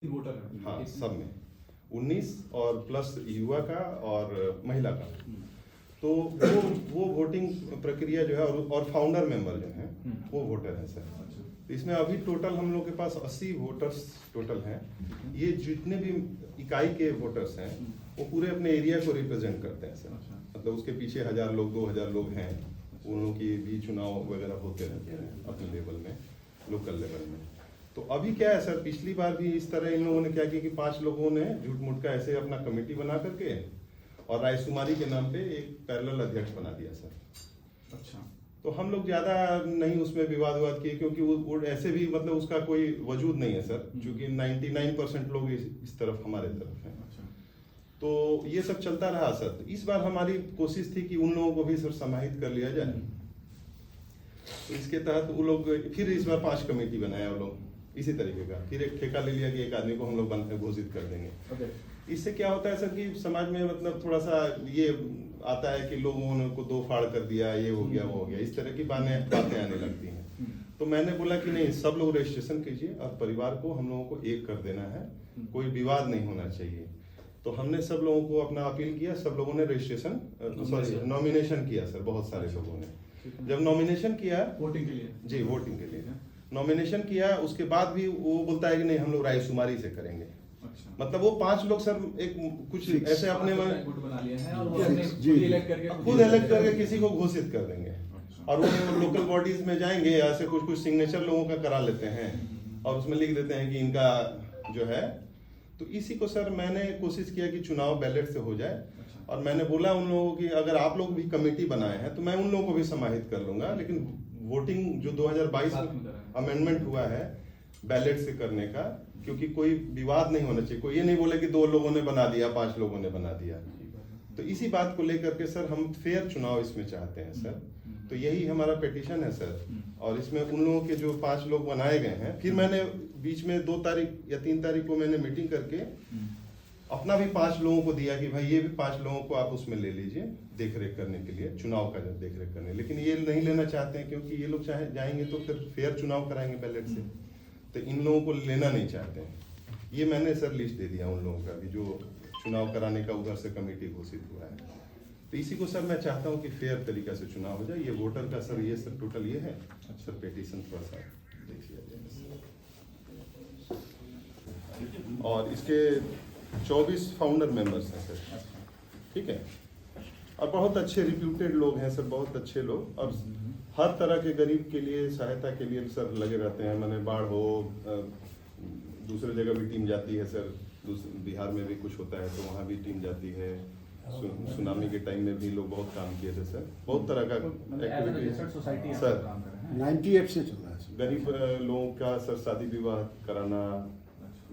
Voter है। हाँ, सब में 19 और प्लस युवा का और महिला का। तो वो वोटिंग प्रक्रिया जो है और फाउंडर मेंबर जो हैं वो वोटर हैं सर। तो इसमें अभी टोटल हम लोग के पास 80 वोटर्स टोटल हैं। ये जितने भी इकाई के वोटर्स हैं वो पूरे अपने एरिया को रिप्रेजेंट करते हैं सर। मतलब उसके पीछे 1000 लोग 2000 लोग हैं, उन लोगों की भी चुनाव वगैरह होते रहते हैं अपने लेवल में, लोकल लेवल में। तो अभी क्या है सर, पिछली बार भी इस तरह इन लोगों ने क्या किया कि 5 लोगों ने झूठ मूठ का ऐसे अपना कमेटी बना करके और रायशुमारी के नाम पे एक पैरेलल अध्यक्ष बना दिया सर। अच्छा, तो हम लोग ज्यादा नहीं उसमें विवाद किए, क्योंकि वो ऐसे भी मतलब उसका कोई वजूद नहीं है सर, क्योंकि 99% लोग इस तरफ हमारे तरफ हैं। अच्छा। तो ये सब चलता रहा सर। तो इस बार हमारी कोशिश थी कि उन लोगों को भी सर समाहित कर लिया जाए। तो इसके तहत वो लोग फिर इस बार 5 कमेटी बनाया वो लोग इसी तरीके का। फिर एक ठेका ले लिया कि एक आदमी को हम लोग घोषित कर देंगे। इससे क्या होता है सर कि समाज में मतलब थोड़ा सा ये आता है कि लोगों ने को 2 फाड़ कर दिया, ये हो गया वो हो गया, इस तरह की बातें आने लगती हैं। तो मैंने बोला कि नहीं, सब लोग रजिस्ट्रेशन कीजिए और परिवार को हम लोगों को एक कर देना है, कोई विवाद नहीं होना चाहिए। तो हमने सब लोगों को अपना अपील किया, सब लोगों ने रजिस्ट्रेशन नॉमिनेशन किया सर, बहुत सारे लोगों ने। जब नॉमिनेशन किया वोटिंग के लिए, जी वोटिंग के लिए नॉमिनेशन किया, उसके बाद भी वो बोलता है कि नहीं हम लोग रायशुमारी से करेंगे। अच्छा। मतलब वो 5 लोग सर एक कुछ ऐसे अपने में बना लिया है और वो अपने खुद इलेक्ट करके किसी को घोषित कर देंगे। और वो लोकल बॉडीज में जाएंगे, ऐसे कुछ सिग्नेचर लोगों का करा लेते हैं और उसमें लिख देते हैं कि इनका जो है। तो इसी को सर मैंने कोशिश किया कि चुनाव बैलेट से हो जाए। और मैंने बोला उन लोगों की अगर आप लोग भी कमेटी बनाए हैं तो मैं उन लोगों को भी समाहित कर लूंगा, लेकिन वोटिंग जो 2022 में अमेंडमेंट हुआ है बैलेट से करने का, क्योंकि कोई विवाद नहीं होना चाहिए। कोई ये नहीं बोले कि 2 लोगों ने बना दिया, 5 लोगों ने बना दिया। तो इसी बात को लेकर के सर हम फेयर चुनाव इसमें चाहते हैं सर। तो यही हमारा पिटीशन है सर। और इसमें उन लोगों के जो 5 लोग बनाए गए हैं, फिर मैंने बीच में 2 तारीख या 3 तारीख को मैंने मीटिंग करके अपना भी 5 लोगों को दिया कि भाई ये भी 5 लोगों को आप उसमें ले लीजिए देख रेख करने के लिए, चुनाव का देख रेख करने। लेकिन ये नहीं लेना चाहते हैं, क्योंकि ये लोग चाहे जाएंगे तो फिर फेयर चुनाव कराएंगे बैलेट से, तो इन लोगों को लेना नहीं चाहते हैं। ये मैंने सर लिस्ट दे दिया उन लोगों का भी जो चुनाव कराने का उधर से कमेटी घोषित हुआ है। तो इसी को सर मैं चाहता हूँ कि फेयर तरीका से चुनाव हो जाए। ये वोटर का सर ये सर टोटल ये है सर पेटिशन, थोड़ा सा देखिए। और इसके 24 फाउंडर मेंबर्स हैं सर, ठीक है। और बहुत अच्छे रिप्यूटेड लोग हैं सर, बहुत अच्छे लोग, और हर तरह के गरीब के लिए सहायता के लिए सर लगे रहते हैं। मैंने बाढ़ हो, दूसरे जगह भी टीम जाती है सर, बिहार में भी कुछ होता है तो वहाँ भी टीम जाती है। सुनामी के टाइम में भी लोग बहुत काम किए थे सर, बहुत तरह का एक्टिविटी सर 98 से चल रहा है। गरीब लोगों का सर शादी विवाह कराना,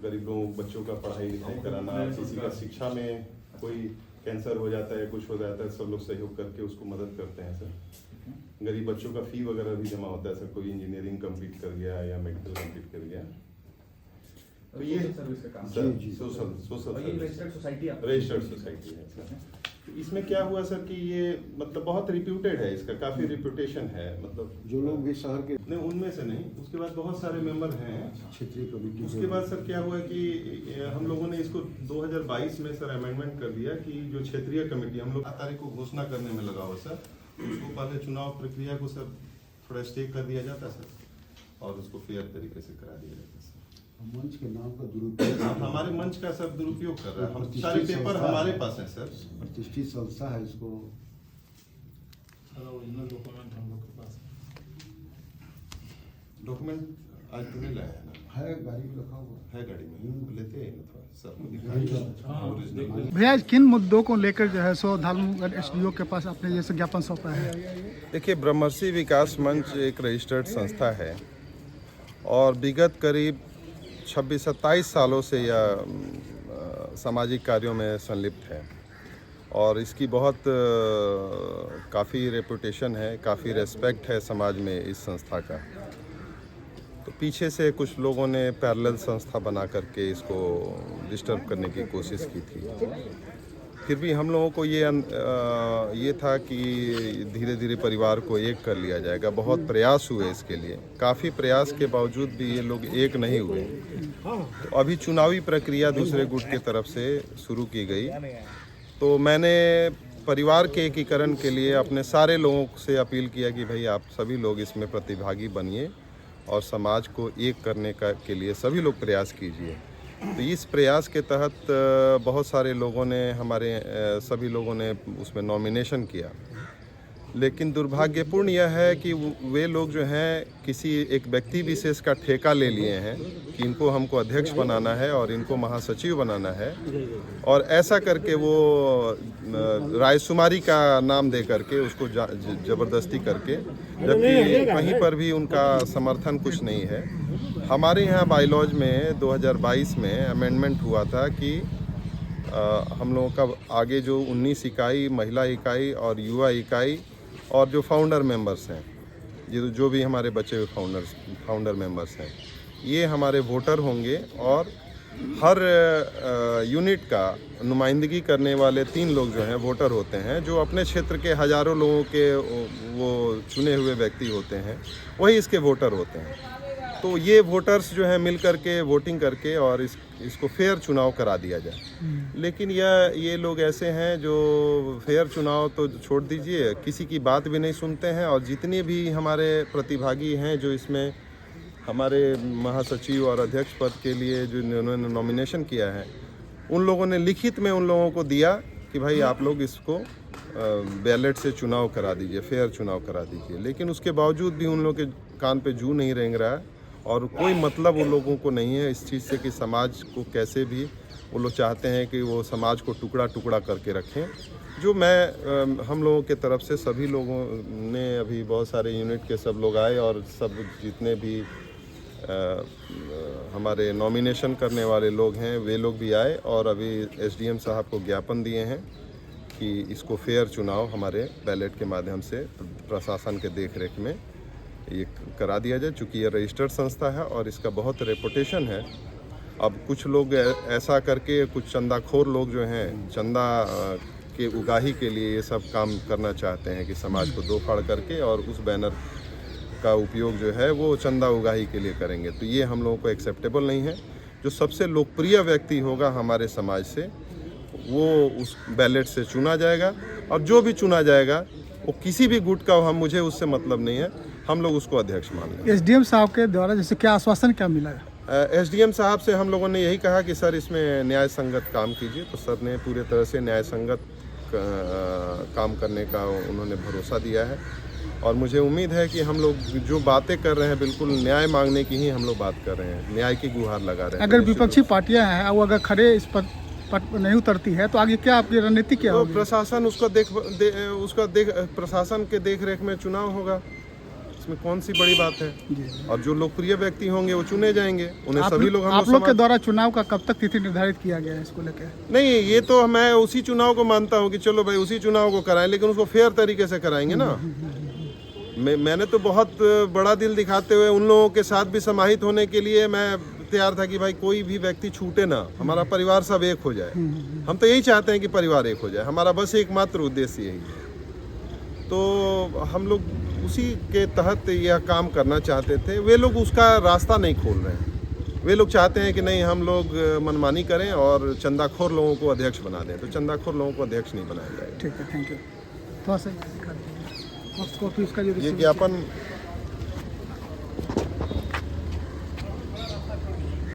गरीब लोगों बच्चों का पढ़ाई लिखाई कराना, किसी का शिक्षा में कोई कैंसर हो जाता है, कुछ हो जाता है, सब लोग सहयोग करके उसको मदद करते हैं सर। गरीब बच्चों का फी वगैरह भी जमा होता है सर, कोई इंजीनियरिंग कंप्लीट कर गया या मेडिकल कंप्लीट कर गया। तो ये सर्विस का काम सर सोशल रजिस्टर्ड सोसाइटी है सर। तो इसमें क्या हुआ सर कि ये मतलब बहुत रिप्यूटेड है, इसका काफी रिप्यूटेशन है। मतलब जो लोग भी शहर के नहीं, उनमें से नहीं, उसके बाद बहुत सारे मेंबर हैं क्षेत्रीय कमेटी। उसके बाद सर क्या हुआ कि हम लोगों ने इसको 2022 में सर अमेंडमेंट कर दिया कि जो क्षेत्रीय कमेटी हम लोग 8 तारीख को घोषणा करने में लगा हुआ सर, उसको पहले चुनाव प्रक्रिया को सर थोड़ा स्टे कर दिया जाता सर और उसको फेयर तरीके से करा दिया जाता सर। मंच के नाम का दुरुपयोग, आप हमारे मंच का सर दुरुपयोग कर रहे हैं। हम सारे पेपर हमारे पास है सर, प्रतिष्ठित संस्था है, इसको सारा ओरिजिनल डॉक्यूमेंट हम लोग के पास डॉक्यूमेंट आज तो नहीं लाया है ना, है गाड़ी में रखा हुआ है गाड़ी में, लेते हैं थोड़ा सबको दिखाइए ओरिजिनल। भैया किन मुद्दों को लेकर जो है सो धालमगढ़ SDO के पास आपने जैसे ज्ञापन सौंपा है? देखिए, ब्रह्मर्षि विकास मंच एक रजिस्टर्ड संस्था है और विगत करीब 26-27 सालों से यह सामाजिक कार्यों में संलिप्त है और इसकी बहुत काफ़ी रेपुटेशन है, काफ़ी रेस्पेक्ट है समाज में इस संस्था का। तो पीछे से कुछ लोगों ने पैरेलल संस्था बना करके इसको डिस्टर्ब करने की कोशिश की थी। फिर भी हम लोगों को ये था कि धीरे धीरे परिवार को एक कर लिया जाएगा। बहुत प्रयास हुए इसके लिए, काफ़ी प्रयास के बावजूद भी ये लोग एक नहीं हुए। तो अभी चुनावी प्रक्रिया दूसरे गुट के तरफ से शुरू की गई, तो मैंने परिवार के एकीकरण के लिए अपने सारे लोगों से अपील किया कि भाई आप सभी लोग इसमें प्रतिभागी बनिए और समाज को एक करने के लिए सभी लोग प्रयास कीजिए। तो इस प्रयास के तहत बहुत सारे लोगों ने सभी लोगों ने उसमें नॉमिनेशन किया, लेकिन दुर्भाग्यपूर्ण यह है कि वे लोग जो हैं किसी एक व्यक्ति विशेष का ठेका ले लिए हैं कि इनको हमको अध्यक्ष बनाना है और इनको महासचिव बनाना है, और ऐसा करके वो रायशुमारी का नाम दे करके उसको जबरदस्ती करके, जबकि कहीं पर भी उनका समर्थन कुछ नहीं है। हमारे यहाँ बायलॉज में 2022 में अमेंडमेंट हुआ था कि हम लोगों का आगे जो 19 इकाई, महिला इकाई और युवा इकाई और जो फाउंडर मेंबर्स हैं, ये जो भी हमारे बचे हुए फाउंडर मेंबर्स हैं, ये हमारे वोटर होंगे, और हर यूनिट का नुमाइंदगी करने वाले 3 लोग जो हैं वोटर होते हैं, जो अपने क्षेत्र के हज़ारों लोगों के वो चुने हुए व्यक्ति होते हैं, वही इसके वोटर होते हैं। तो ये वोटर्स जो हैं मिल करके वोटिंग करके और इसको फेयर चुनाव करा दिया जाए। लेकिन ये लोग ऐसे हैं जो फेयर चुनाव तो छोड़ दीजिए, किसी की बात भी नहीं सुनते हैं, और जितने भी हमारे प्रतिभागी हैं जो इसमें हमारे महासचिव और अध्यक्ष पद के लिए जो उन्होंने नॉमिनेशन किया है, उन लोगों ने लिखित में उन लोगों को दिया कि भाई आप लोग इसको बैलेट से चुनाव करा दीजिए, फेयर चुनाव करा दीजिए। लेकिन उसके बावजूद भी उन लोगों के कान पे जू नहीं रेंग रहा है, और कोई मतलब उन लोगों को नहीं है इस चीज़ से कि समाज को कैसे भी वो लोग चाहते हैं कि वो समाज को टुकड़ा टुकड़ा करके रखें। जो हम लोगों के तरफ से सभी लोगों ने, अभी बहुत सारे यूनिट के सब लोग आए, और सब जितने भी हमारे नॉमिनेशन करने वाले लोग हैं वे लोग भी आए, और अभी एसडीएम साहब को ज्ञापन दिए हैं कि इसको फेयर चुनाव हमारे बैलेट के माध्यम से प्रशासन के देखरेख में ये करा दिया जाए। चूँकि ये रजिस्टर्ड संस्था है और इसका बहुत रेपुटेशन है। अब कुछ लोग ऐसा करके, कुछ चंदाखोर लोग जो हैं चंदा के उगाही के लिए ये सब काम करना चाहते हैं कि समाज को दो फाड़ करके, और उस बैनर का उपयोग जो है वो चंदा उगाही के लिए करेंगे। तो ये हम लोगों को एक्सेप्टेबल नहीं है। जो सबसे लोकप्रिय व्यक्ति होगा हमारे समाज से, वो उस बैलेट से चुना जाएगा, और जो भी चुना जाएगा वो किसी भी गुट का हो, मुझे उससे मतलब नहीं है, हम लोग उसको अध्यक्ष मान लेंगे। एसडीएम साहब के द्वारा जैसे क्या आश्वासन क्या मिला है? एसडीएम साहब से हम लोगों ने यही कहा कि सर इसमें न्याय संगत काम कीजिए, तो सर ने पूरे तरह से न्याय संगत काम करने का उन्होंने भरोसा दिया है, और मुझे उम्मीद है कि हम लोग जो बातें कर रहे हैं बिल्कुल न्याय मांगने की ही हम लोग बात कर रहे हैं, न्याय की गुहार लगा रहे हैं। अगर विपक्षी पार्टियां हैं वो अगर खड़े इस पर नहीं उतरती है तो आगे क्या आपकी रणनीति क्या होगी? प्रशासन प्रशासन के देखरेख में चुनाव होगा, इसमें कौन सी बड़ी बात है। और जो लोकप्रिय व्यक्ति होंगे वो चुने जाएंगे, उन्हें सभी लोग आप लोग के द्वारा चुनाव का कब तक तिथि निर्धारित किया गया है इसको लेकर? नहीं, ये तो मैं उसी चुनाव को मानता हूँ कि चलो भाई उसी चुनाव को कराएं, लेकिन उसको फेयर तरीके से कराएंगे ना। मैंने तो बहुत बड़ा दिल दिखाते हुए उन लोगों के साथ भी समाहित होने के लिए मैं तैयार था कि भाई कोई भी व्यक्ति छूटे ना, हमारा परिवार सब एक हो जाए। हम तो यही चाहते हैं कि परिवार एक हो जाए, हमारा बस एकमात्र उद्देश्य यही है। तो हम लोग उसी के तहत यह काम करना चाहते थे। वे लोग उसका रास्ता नहीं खोल रहे हैं। वे लोग चाहते हैं कि नहीं, हम लोग मनमानी करें और चंदाखोर लोगों को अध्यक्ष बना दें। तो चंदाखोर लोगों को अध्यक्ष नहीं बनाया जाएगा। ठीक है, थैंक यू। थोड़ा सा ये ज्ञापन